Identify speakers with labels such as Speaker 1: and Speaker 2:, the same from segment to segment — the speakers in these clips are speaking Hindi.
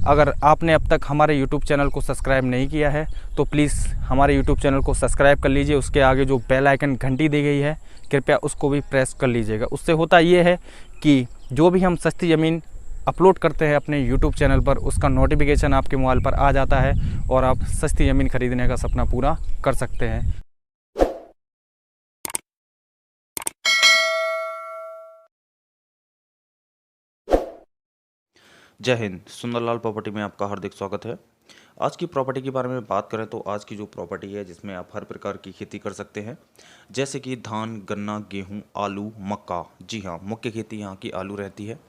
Speaker 1: अगर आपने अब तक हमारे यूट्यूब चैनल को सब्सक्राइब नहीं किया है तो प्लीज़ हमारे यूट्यूब चैनल को सब्सक्राइब कर लीजिए। उसके आगे जो बेल आइकन घंटी दी गई है कृपया उसको भी प्रेस कर लीजिएगा। उससे होता ये है कि जो भी हम सस्ती ज़मीन अपलोड करते हैं अपने यूट्यूब चैनल पर उसका नोटिफिकेशन आपके मोबाइल पर आ जाता है और आप सस्ती ज़मीन खरीदने का सपना पूरा कर सकते हैं।
Speaker 2: जय हिंद। सुंदरलाल प्रॉपर्टी में आपका हार्दिक स्वागत है। आज की प्रॉपर्टी के बारे में बात करें तो आज की जो प्रॉपर्टी है जिसमें आप हर प्रकार की खेती कर सकते हैं, जैसे कि धान, गन्ना, गेहूं, आलू, मक्का। जी हाँ, मुख्य खेती यहाँ की आलू रहती है।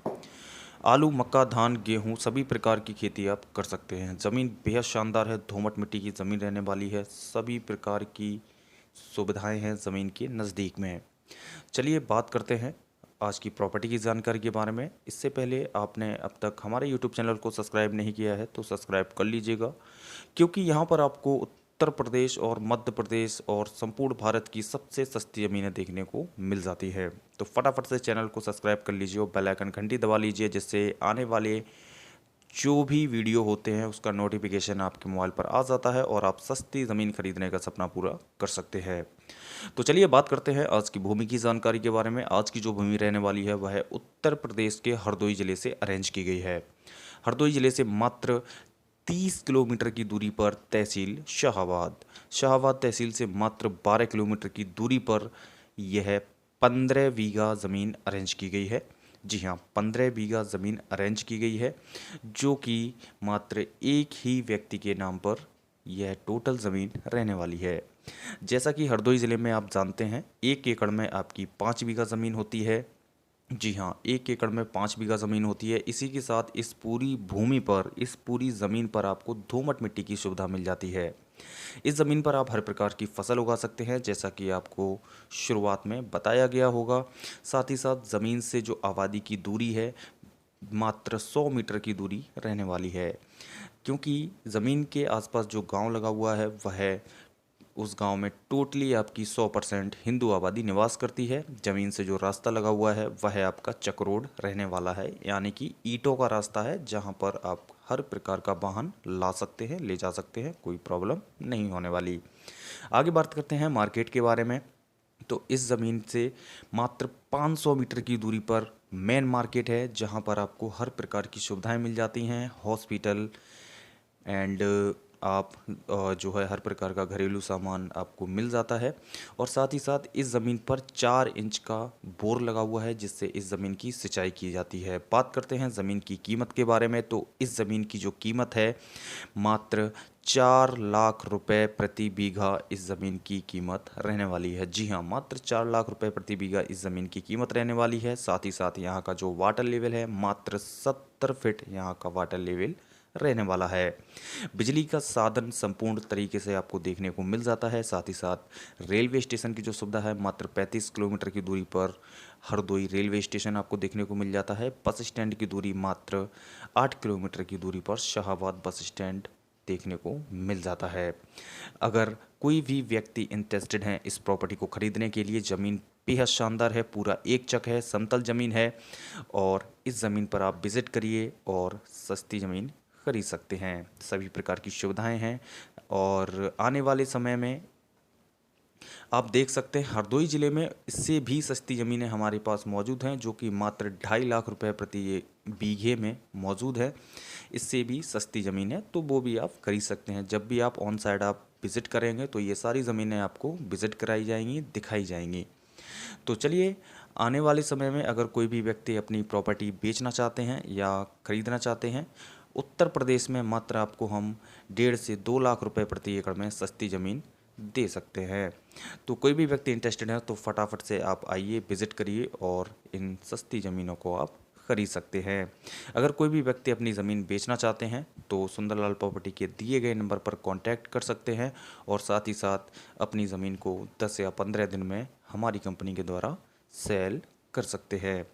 Speaker 2: आलू, मक्का, धान, गेहूं सभी प्रकार की खेती आप कर सकते हैं। ज़मीन बेहद शानदार है, दोमट मिट्टी की ज़मीन रहने वाली है। सभी प्रकार की सुविधाएँ हैं ज़मीन के नज़दीक में। चलिए बात करते हैं आज की प्रॉपर्टी की जानकारी के बारे में। इससे पहले आपने अब तक हमारे यूट्यूब चैनल को सब्सक्राइब नहीं किया है तो सब्सक्राइब कर लीजिएगा, क्योंकि यहाँ पर आपको उत्तर प्रदेश और मध्य प्रदेश और संपूर्ण भारत की सबसे सस्ती ज़मीनें देखने को मिल जाती है। तो फटाफट से चैनल को सब्सक्राइब कर लीजिए और बेल आइकन घंटी दबा लीजिए, जिससे आने वाले जो भी वीडियो होते हैं उसका नोटिफिकेशन आपके मोबाइल पर आ जाता है और आप सस्ती ज़मीन खरीदने का सपना पूरा कर सकते हैं। तो चलिए बात करते हैं आज की भूमि की जानकारी के बारे में। आज की जो भूमि रहने वाली है वह उत्तर प्रदेश के हरदोई ज़िले से अरेंज की गई है। हरदोई ज़िले से मात्र 30 किलोमीटर की दूरी पर तहसील शाहाबाद, शाहाबाद तहसील से मात्र 12 किलोमीटर की दूरी पर यह 15 बीघा ज़मीन अरेंज की गई है। जी हाँ, 15 बीघा ज़मीन अरेंज की गई है, जो कि मात्र एक ही व्यक्ति के नाम पर यह टोटल ज़मीन रहने वाली है। जैसा कि हरदोई ज़िले में आप जानते हैं 1 एकड़ में आपकी 5 बीघा ज़मीन होती है। जी हाँ, 1 एकड़ में 5 बीघा ज़मीन होती है। इसी के साथ इस पूरी भूमि पर, इस पूरी ज़मीन पर आपको दोमट मिट्टी की सुविधा मिल जाती है। इस ज़मीन पर आप हर प्रकार की फसल उगा सकते हैं, जैसा कि आपको शुरुआत में बताया गया होगा। साथ ही साथ ज़मीन से जो आबादी की दूरी है मात्र 100 मीटर की दूरी रहने वाली है, क्योंकि ज़मीन के आसपास जो गांव लगा हुआ है वह उस गांव में टोटली आपकी 100% हिंदू आबादी निवास करती है। ज़मीन से जो रास्ता लगा हुआ है वह आपका चक रोड रहने वाला है, यानी कि ईंटों का रास्ता है, जहां पर आप हर प्रकार का वाहन ला सकते हैं, ले जा सकते हैं, कोई प्रॉब्लम नहीं होने वाली। आगे बात करते हैं मार्केट के बारे में। तो इस ज़मीन से मात्र 500 मीटर की दूरी पर मेन मार्केट है, जहां पर आपको हर प्रकार की सुविधाएं मिल जाती हैं। हॉस्पिटल एंड आप जो है हर प्रकार का घरेलू सामान आपको मिल जाता है। और साथ ही साथ इस ज़मीन पर 4 इंच का बोर लगा हुआ है, जिससे इस ज़मीन की सिंचाई की जाती है। बात करते हैं ज़मीन की कीमत के बारे में। तो इस ज़मीन की जो कीमत है मात्र 4 लाख रुपए प्रति बीघा इस ज़मीन की कीमत रहने वाली है। जी हाँ, मात्र 4 लाख रुपए प्रति बीघा इस ज़मीन की कीमत रहने वाली है। साथ ही साथ यहाँ का जो वाटर लेवल है मात्र 70 फीट यहाँ का वाटर लेवल रहने वाला है। बिजली का साधन संपूर्ण तरीके से आपको देखने को मिल जाता है। साथ ही साथ रेलवे स्टेशन की जो सुविधा है मात्र 35 किलोमीटर की दूरी पर हरदोई रेलवे स्टेशन आपको देखने को मिल जाता है। बस स्टैंड की दूरी मात्र 8 किलोमीटर की दूरी पर शाहाबाद बस स्टैंड देखने को मिल जाता है। अगर कोई भी व्यक्ति इंटरेस्टेड है इस प्रॉपर्टी को खरीदने के लिए, ज़मीन बेहद शानदार है, पूरा एक चक है, समतल ज़मीन है, और इस ज़मीन पर आप विज़िट करिए और सस्ती ज़मीन खरीद सकते हैं। सभी प्रकार की सुविधाएं हैं और आने वाले समय में आप देख सकते हैं हरदोई ज़िले में इससे भी सस्ती ज़मीनें हमारे पास मौजूद हैं, जो कि मात्र 2.5 लाख रुपए प्रति बीघे में मौजूद है। इससे भी सस्ती ज़मीन है, तो वो भी आप खरीद सकते हैं। जब भी आप ऑन साइड आप विज़िट करेंगे तो ये सारी ज़मीनें आपको विज़िट कराई जाएंगी, दिखाई जाएंगी। तो चलिए, आने वाले समय में अगर कोई भी व्यक्ति अपनी प्रॉपर्टी बेचना चाहते हैं या खरीदना चाहते हैं, उत्तर प्रदेश में मात्र आपको हम 1.5 से 2 लाख रुपए प्रति एकड़ में सस्ती ज़मीन दे सकते हैं। तो कोई भी व्यक्ति इंटरेस्टेड है तो फटाफट से आप आइए, विज़िट करिए और इन सस्ती ज़मीनों को आप खरीद सकते हैं। अगर कोई भी व्यक्ति अपनी ज़मीन बेचना चाहते हैं तो सुंदरलाल प्रॉपर्टी के दिए गए नंबर पर कांटेक्ट कर सकते हैं और साथ ही साथ अपनी ज़मीन को 10 या 15 दिन में हमारी कंपनी के द्वारा सेल कर सकते हैं।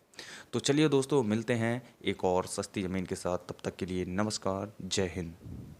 Speaker 2: तो चलिए दोस्तों, मिलते हैं एक और सस्ती ज़मीन के साथ। तब तक के लिए नमस्कार, जय हिंद।